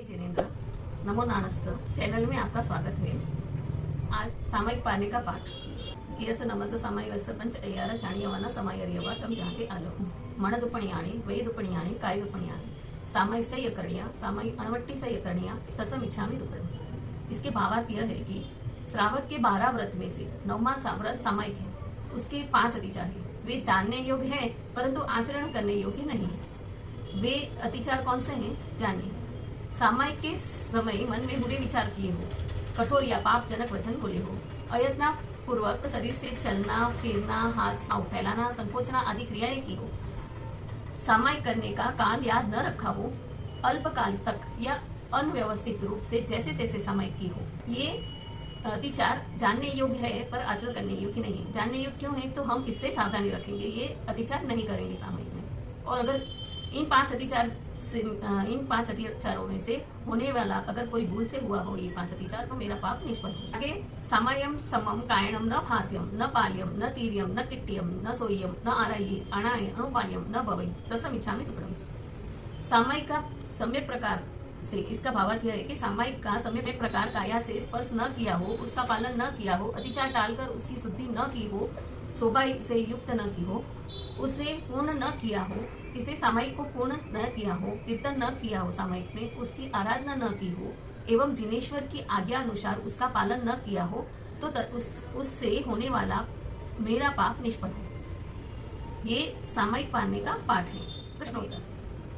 मैं जिनेन्द्र नमो नानस्स चैनल में आपका स्वागत है। आज सामायिक पारणे का पाठ यस नमस समायवस पंच अय्यार चाणियवाना समायरियवा तम जाके आलो मण दुपणियाणी वै दुपणियाणी काय दुपणियाणी सामाय सह्य करणिया सामाय अणवट्टी सह्य करणिया तसम इच्छामि दुपणम। इसके भावार्थ यह है कि श्रावक के 12 व्रत में से 9वां व्रत सामायिक है। उसके 5 अतिचार है। वे जानने योग्य है परंतु आचरण करने योग्य नहीं है। वे अतिचार कौन से हैं जानिए। सामायिक के समय मन में बुरे विचार किए हो, कठोर या पापजनक वचन बोले हो, अयत्ना पूर्वक शरीर से चलना फिरना हाथ पांव फैलाना संकोचना आदि क्रियाएं की हो, सामायिक करने का काल याद न रखा हो, अल्पकाल तक या अनव्यवस्थित रूप से जैसे तैसे सामायिक की हो, ये अतिचार जानने योग्य है पर आचरण करने योग्य नहीं है। जानने योग्य क्यों है तो हम इससे सावधानी रखेंगे, ये अतिचार नहीं करेंगे सामायिक में। और अगर इन 5 अतिचारों में से होने वाला अगर कोई भूल से हुआ हो ये 5 अतिचार तो मेरा पाप निष्फल है। आगे सामायम समम कायणम न फास्यम न पाल्यम न तीर्यम न किट्टियम न सोय्यम न आराये अणाय अणुपाल्यम न भवै तसम इच्छामि दुक्कडम। सामायिक का सम्यक प्रकार से इसका भावार्थ यह है कि सामायिक का सम्यक प्रकार काया से स्पर्श न किया हो, उसका पालन न किया हो, अतिचार टालकर उसकी शुद्धि न की हो, शोभा से युक्त न की हो, उसे पूर्ण न किया हो, इसे सामायिक को पूर्ण न किया हो, कीर्तन न किया हो, सामायिक में उसकी आराधना न की हो एवं जिनेश्वर की आज्ञा अनुसार उसका पालन न किया हो तो उससे होने वाला मेरा पाप निष्फल है। ये सामायिक पारणे का पाठ है। प्रश्न उत्तर।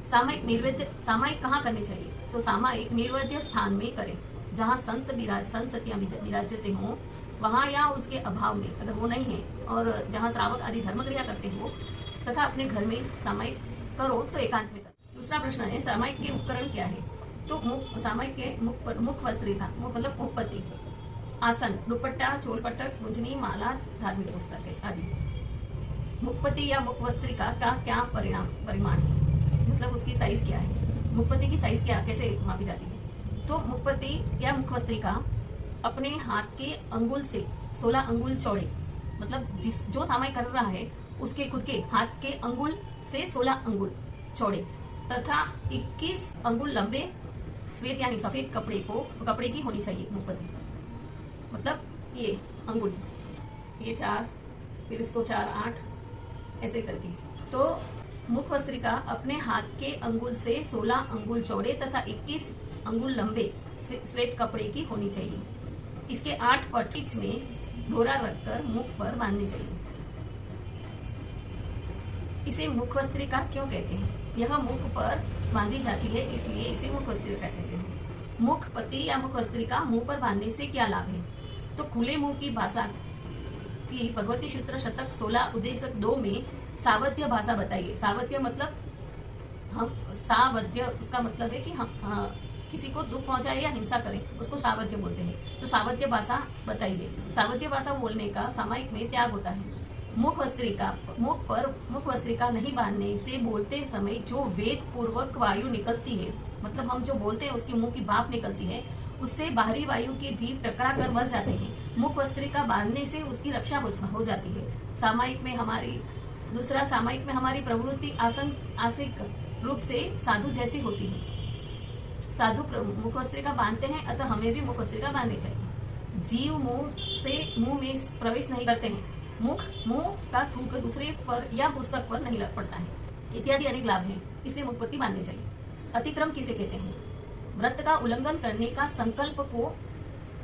सामायिक कहाँ करने चाहिए तो सामायिक निर्वध्य स्थान में करें जहाँ संत सतियां विराजते हों वहाँ या उसके अभाव में अगर वो नहीं है और जहाँ श्रावक आदि धर्म क्रिया करते हो तथा अपने घर में सामायिक करो तो एकांत में करो। दूसरा प्रश्न है सामायिक के उपकरण क्या है तो सामायिक के मुख वस्त्रिका मतलब मुखपति आसन दुपट्टा चोलपट्टक कुंजनी माला धार्मिक पुस्तक आदि। मुखपति या मुख वस्त्रिका का क्या परिमाण है मतलब उसकी साइज क्या है, मुखपति की साइज क्या कैसे मापी जाती है। तो मुखपति या मुखवस्त्रिका अपने हाथ के अंगुल से 16 अंगुल चौड़े मतलब जो सामायिक कर रहा है उसके खुद के हाथ के अंगुल से 16 अंगुल चौड़े तथा 21 अंगुल लंबे श्वेत यानी सफेद कपड़े की होनी चाहिए मुखपति। मतलब ये अंगुल ये 4 फिर इसको 4 8 ऐसे करके। तो मुखवस्त्रिका अपने हाथ के अंगुल से 16 अंगुल चौड़े तथा 21 अंगुल लंबे श्वेत कपड़े की होनी चाहिए। इसके 8 पट्टीच में डोरा रखकर मुख पर बांधनी चाहिए। इसे मुखवस्त्रिका क्यों कहते हैं? यह मुख पर बांधी जाती है इसलिए इसे मुखवस्त्रिका कहते हैं। मुखपति या मुखवस्त्रिका मुंह पर बांधने से क्या लाभ है तो खुले मुंह की भाषा की भगवती सूत्र शतक 16 उद्देशक 2 में सावध्य भाषा बताइए। सावध्य मतलब सावध्य उसका मतलब है कि हम किसी को दुख पहुंचाए या हिंसा करें उसको सावध्य बोलते हैं। तो सावध्य भाषा बताइए। सावध्य भाषा बोलने का सामायिक में त्याग होता है। मुख वस्त्रिका नहीं बांधने से बोलते समय जो वेग पूर्वक वायु निकलती है मतलब हम जो बोलते हैं उसके मुंह की भाप निकलती है उससे बाहरी वायु के जीव टकरा कर मर जाते हैं। मुख वस्त्रिका बांधने से उसकी रक्षा हो जाती है। सामायिक में हमारी प्रवृत्ति आसिक रूप से साधु जैसी होती है। साधु मुखवस्त्रिका बांधते हैं अतः हमें भी मुखवस्त्रिका बांधनी चाहिए। जीव मुंह में प्रवेश नहीं करते हैं। मुंह का थूक दूसरे पर या पुस्तक पर नहीं लग पड़ता है इत्यादि अनेक लाभ हैं इसलिए मुखपति बांधनी चाहिए। अतिक्रम किसे कहते हैं? व्रत का उल्लंघन करने का संकल्प को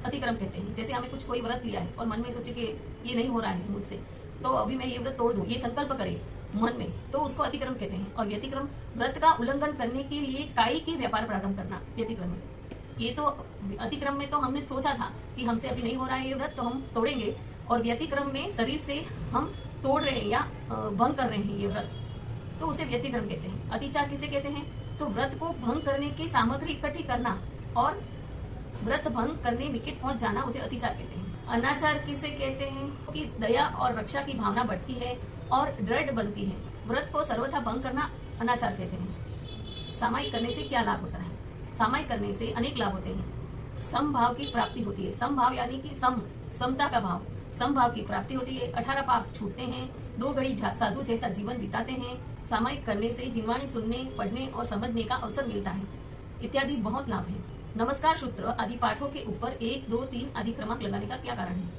अतिक्रम कहते हैं। जैसे हमें कोई व्रत लिया है और मन में सोचे कि ये नहीं हो रहा है मुझसे तो अभी मैं ये व्रत तोड़ दूं, ये संकल्प करे मन में तो उसको अतिक्रम कहते हैं। और व्यतिक्रम व्रत का उल्लंघन करने के लिए काई के व्यापार प्रारंभ करना व्यतिक्रम है। ये तो अतिक्रम में तो हमने सोचा था कि हमसे अभी नहीं हो रहा है ये व्रत तो हम तोड़ेंगे और व्यतिक्रम में शरीर से हम तोड़ रहे हैं या भंग कर रहे हैं ये व्रत तो उसे व्यतिक्रम कहते हैं। अतिचार किसे कहते हैं तो व्रत को भंग करने की सामग्री इकट्ठी करना और व्रत भंग करने निकट पहुंच जाना उसे अतिचार कहते हैं। अनाचार किसे कहते हैं कि दया और रक्षा की भावना बढ़ती है और दृढ़ बनती है। व्रत को सर्वथा भंग करना अनाचार कहते हैं। सामायिक करने से क्या लाभ होता है? सामायिक करने से अनेक लाभ होते हैं। समभाव की प्राप्ति होती है। समभाव यानी कि समता का भाव। समभाव की प्राप्ति होती है। 18 पाप छूटते हैं। 2 घड़ी साधु जैसा जीवन बिताते हैं। सामायिक करने से जिनवाणी सुनने पढ़ने और समझने का अवसर मिलता है। इत्यादि बहुत लाभ है। नमस्कार सूत्र आदि पाठों के ऊपर 1, 2, 3 आदि क्रमांक लगाने का क्या कारण है?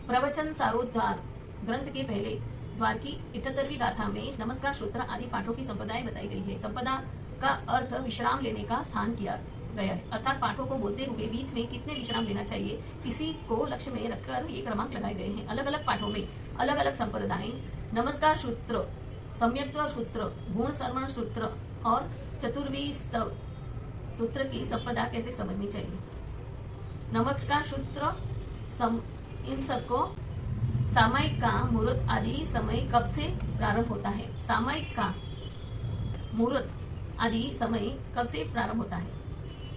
प्रवचन सारोद्धार ग्रंथ के पहले द्वार की 78वीं गाथा में नमस्कार सूत्र आदि पाठों की संपदाएं बताई गई है। संपदा का अर्थ विश्राम लेने का स्थान किया गया है, अर्थात पाठों को बोलते हुए बीच में कितने विश्राम लेना चाहिए, इसी को लक्ष्य में रखकर ये क्रमांक लगाए गए हैं। अलग अलग पाठों में अलग अलग संपदाएं, नमस्कार सूत्र, सम्यक्त्व सूत्र, गुण श्रवण सूत्र और चतुर्वी स्तव सूत्र की संपदा कैसे समझनी चाहिए? नमस्कार सूत्र इन सबको सामायिक का मुहूर्त आदि समय कब से प्रारंभ होता है? सामायिक का मुहूर्त आदि समय कब से प्रारंभ होता है?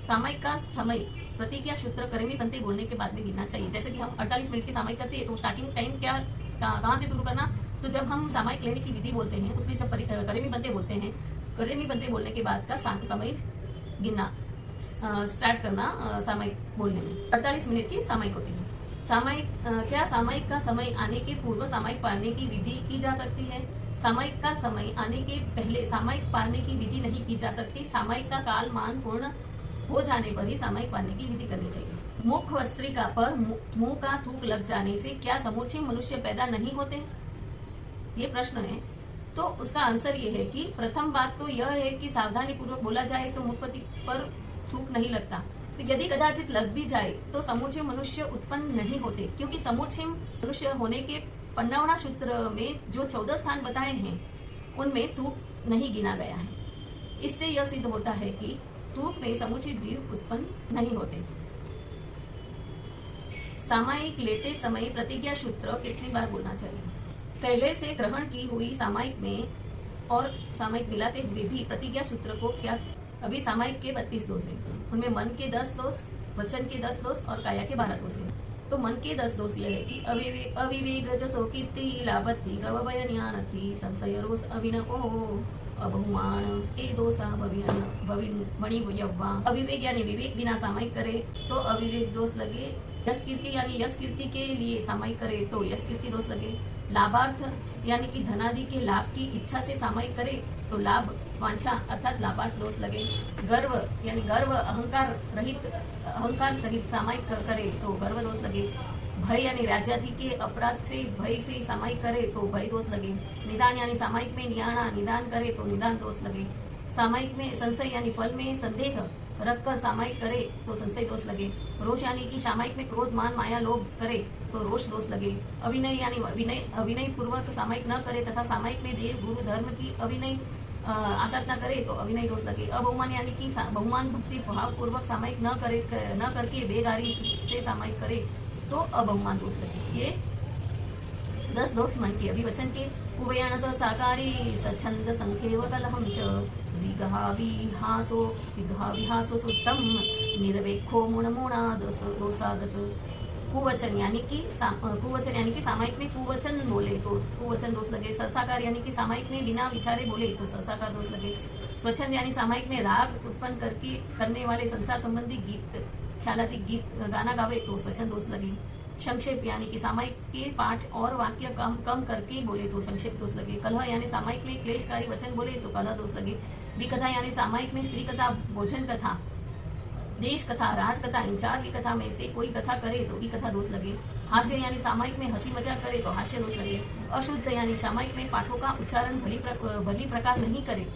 सामायिक का समय प्रतिज्ञा सूत्र करेमी बनते बोलने के बाद में गिनना चाहिए। जैसे कि हम 48 मिनट की सामायिक करते हैं तो स्टार्टिंग टाइम क्या कहाँ से शुरू करना? तो जब हम सामायिक लेने की विधि बोलते हैं उसमें जब करेमी बनते बोलते हैं, करेमी बनते बोलने के बाद का समय गिनना स्टार्ट करना सामायिक बोलने में 48 मिनट की सामायिक होती है। सामायिक क्या सामायिक का समय आने के पूर्व सामायिक पारने की विधि की जा सकती है? सामायिक का समय आने के पहले सामायिक पारने की विधि नहीं की जा सकती। सामायिक का काल मान पूर्ण हो जाने पर ही सामायिक पारने की विधि करनी चाहिए। मुख वस्त्रिका पर मुंह का थूक लग जाने से क्या समूचे मनुष्य पैदा नहीं होते? ये प्रश्न है। तो उसका आंसर ये है कि प्रथम बात तो यह है कि सावधानी पूर्वक बोला जाए तो मुखपति पर थूक नहीं लगता। तो यदि कदाचित लग भी जाए तो समूचे मनुष्य उत्पन्न नहीं होते, क्योंकि समूचे मनुष्य होने के 52वां सूत्र में जो 14 स्थान बताए हैं उनमें थूक नहीं गिना गया है। इससे यह सिद्ध होता है कि थूक में समूचे जीव उत्पन्न नहीं होते। सामायिक लेते समय प्रतिज्ञा सूत्र कितनी बार बोलना चाहिए? पहले से ग्रहण की हुई सामायिक में और सामायिक मिलाते हुए भी प्रतिज्ञा सूत्र को क्या? अभी सामायिक के 32 दोष है, उनमें मन के 10 दोष, वचन के 10 दोष और काया के 12 दोष है। तो मन के 10 दोष यह है कि अविवेक जसो कीर्ति लाभति गवभय ज्ञानति संशय रोष अविनको अबहुमान ए दोषा बणी यव्वा। अविवेक यानी विवेक बिना सामायिक करे तो अविवेक दोष लगे। यश कीर्ति यानी यश कीर्ति के लिए सामायिक करे तो यश कीर्ति दोष लगे। लाभार्थ यानी कि धनादि के लाभ की इच्छा से सामायिक करे तो लाभ वांछा अर्थात लाभार्थ दोष लगे। गर्व यानी गर्व अहंकार रहित अहंकार सहित सामायिक करे तो गर्व दोष लगे। भय यानी राज्यादि के अपराध से भय से सामायिक करे तो भय दोष लगे। निदान यानी सामायिक में नियाणा निदान करे तो निदान दोष लगे। सामायिक में संशय यानी फल में संदेह रखकर सामायिक करे तो संशय दोष लगे। रोष यानी कि सामायिक में क्रोध मान माया लोभ करे तो रोष दोष लगे। अभिनय यानी अभिनय पूर्वक सामायिक न करे तथा सामायिक में देव गुरु धर्म की अभिनय आशा न करे तो अभिनय दोष लगे। अबहुमान यानी कि बहुमान भक्ति भाव पूर्वक सामायिक न करके बेगारी से सामायिक करे तो अबहुमान दोष लगे। ये 10 दोष मन के। अभी वचन के कुवयान स साकारी सछंद संखेव कलहम च विहासो सुत्तम निरवेखो मुणमुणा दोषा दस। कुवचन यानी कि सामायिक में कुवचन बोले तो कुवचन दोष लगे। ससाकार यानी कि सामायिक में बिना विचारे बोले तो ससाकार दोष लगे। स्वच्छंद यानी सामायिक में राग उत्पन्न करने वाले संसार संबंधी गीत ख्यालाती गीत गाना गावे तो स्वच्छंद दोष लगे। संक्षेप यानी कि सामायिक के पाठ और वाक्य कम करके बोले तो संक्षेप दोष लगे। कलह यानी सामायिक में क्लेशकारी वचन बोले तो कलह दोष लगे। विकथा यानी सामायिक में स्त्री कथा, भोजन कथा, देश कथा, राज कथा, इन 4 की कथा में से कोई कथा करे तो भी कथा दोष लगे। हास्य यानी सामायिक में हंसी मजाक करे तो हास्य दोष लगे। अशुद्ध यानी सामायिक में पाठों का उच्चारण भली प्रकार नहीं करे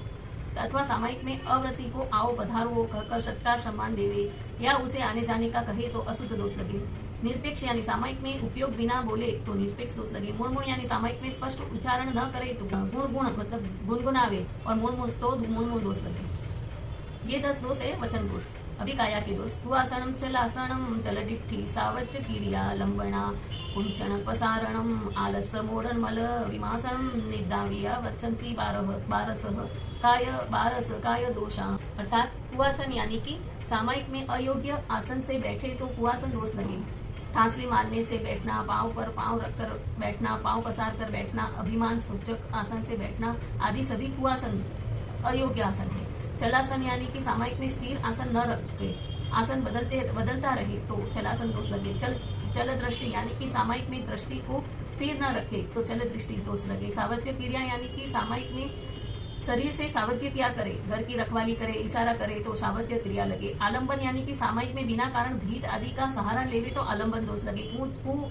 अथवा सामायिक में अव्रति को आओ पधारो कहकर सत्कार सम्मान देवे या उसे आने जाने का कहे तो अशुद्ध दोष लगे। निरपेक्ष यानी सामायिक में उपयोग बिना बोले तो निरपेक्ष दोष लगे। मुणमुण यानी सामायिक में स्पष्ट उच्चारण न करे तो गुण मतलब गुनगुनावे और मुणमुण तो मुणमुण दोष लगे। ये 10 दोष है वचन दोष। अभी काया के दोष। कुआसनम चलासनम चलडिट्ठी सावच क्रिया लंबना कुंचन पसारणम आलस मोडन मल विमासनम निदाविया वचंती 12 काय दोषा। अर्थात कुआसन यानी कि सामायिक में अयोग्य आसन से बैठे तो कुआसन दोष लगे। ठांसली मारने से बैठना, पांव पर पांव रखकर बैठना, पांव पसार कर बैठना, अभिमान सूचक आसन से बैठना आदि सभी कुआसन अयोग्य आसन है। चलासन यानी कि सामायिक में स्थिर आसन न रखे आसन बदलता रहे तो चलासन दोष लगे। चल दृष्टि यानी कि सामायिक में दृष्टि को स्थिर न रखे तो चल दृष्टि दोष लगे। सावत्य क्रिया यानी कि सामायिक में शरीर से सावध्य क्या करे, घर की रखवाली करे, इशारा करे तो सावध्य क्रिया लगे। आलंबन यानी कि सामायिक में बिना कारण भीत आदि का सहारा लेवे तो आलंबन दोष लगे।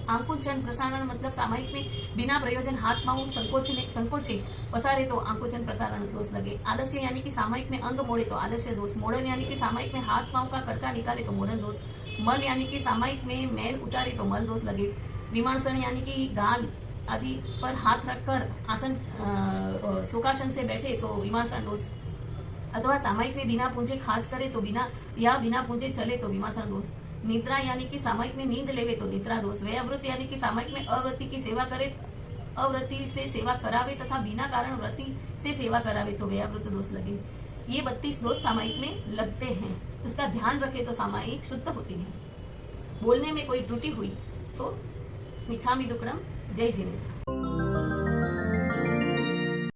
आंकुचन प्रसारण मतलब सामायिक में बिना प्रयोजन हाथ पांव संकोचे पसारे तो आंकुचन प्रसारण दोष लगे। आलस्य यानी कि सामायिक में अंग मोड़े तो आलस्य दोष। मोड़न यानी कि सामायिक में हाथ पांव का कड़का निकाले तो मोड़न दोष। मल यानी कि सामायिक में मैल उतारे तो मल दोष लगे। विमानसन यानी कि गाल आदि पर हाथ रखकर आसन सुखासन से बैठे तो विमानसन दोष। अथवा सामायिक में बिना पूंजे खाज करे तो बिना पूंजे चले तो विमासन दोष। निद्रा यानी कि सामायिक में नींद लेवे तो निद्रा दोष। व्यवृत्ति यानी कि सामायिक में अवृत्ति की सेवा करे, अवृत्ति से सेवा करावे तथा बिना कारण वृत्ति से सेवा करावे तो व्यवृत्त दोष लगे। ये 32 दोष सामायिक में लगते हैं, उसका ध्यान रखे तो सामायिक शुद्ध होती है। बोलने में कोई त्रुटि हुई तो मिच्छामि दुक्कडम। जय जिनेन्द्र।